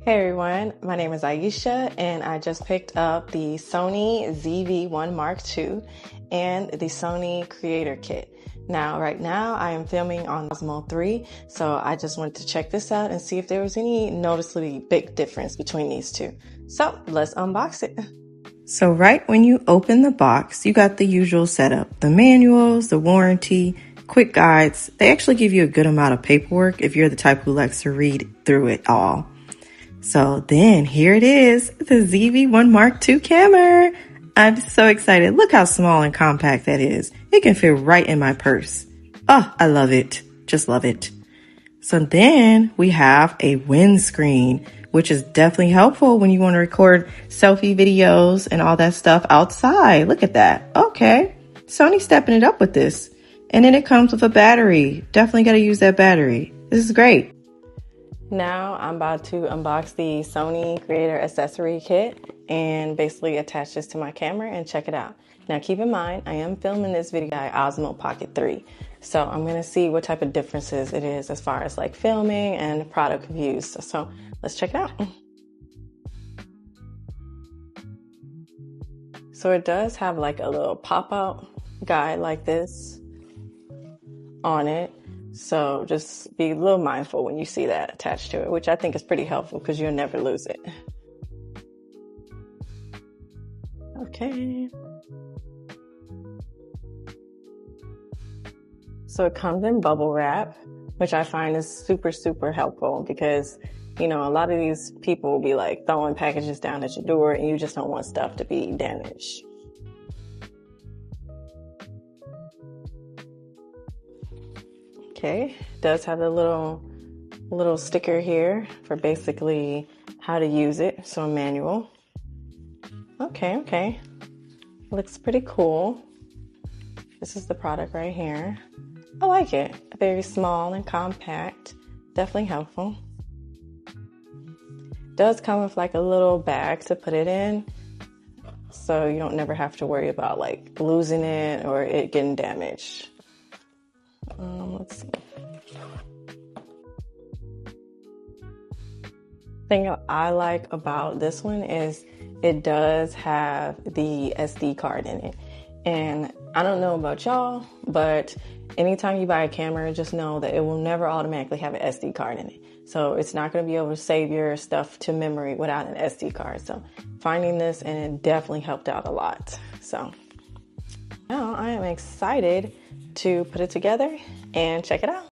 Hey everyone, my name is Aisha and I just picked up the Sony ZV-1 Mark II and the Sony Creator Kit. Now, right now I am filming on Osmo 3, so I just wanted to check this out and see if there was any noticeably big difference between these two. So let's unbox it. So right when you open the box, you got the usual setup, the manuals, the warranty, quick guides. They actually give you a good amount of paperwork if you're the type who likes to read through it all. So then here it is, the ZV-1 Mark II camera. I'm so excited. Look how small and compact that is. It can fit right in my purse. Oh, I love it. Just love it. So then we have a windscreen, which is definitely helpful when you want to record selfie videos and all that stuff outside. Look at that. Okay. Sony's stepping it up with this. And then it comes with a battery. Definitely got to use that battery. This is great. Now I'm about to unbox the Sony Creator Accessory Kit and basically attach this to my camera and check it out. Now keep in mind, I am filming this video by Osmo Pocket 3. So I'm going to see what type of differences it is as far as like filming and product reviews. So let's check it out. So it does have like a little pop-out guide like this on it. So just be a little mindful when you see that attached to it, which I think is pretty helpful because you'll never lose it. Okay. So it comes in bubble wrap, which I find is super, super helpful because, you know, a lot of these people will be like throwing packages down at your door and you just don't want stuff to be damaged. Okay, it does have a little sticker here for basically how to use it, so a manual. Okay, looks pretty cool. This is the product right here. I like it, very small and compact, definitely helpful. Does come with like a little bag to put it in, so you don't never have to worry about like losing it or it getting damaged. Let's see. Thing I like about this one is it does have the SD card in it. And I don't know about y'all, but anytime you buy a camera, just know that it will never automatically have an SD card in it. So it's not going to be able to save your stuff to memory without an SD card. So finding this, and it definitely helped out a lot. So now I am excited to put it together and check it out.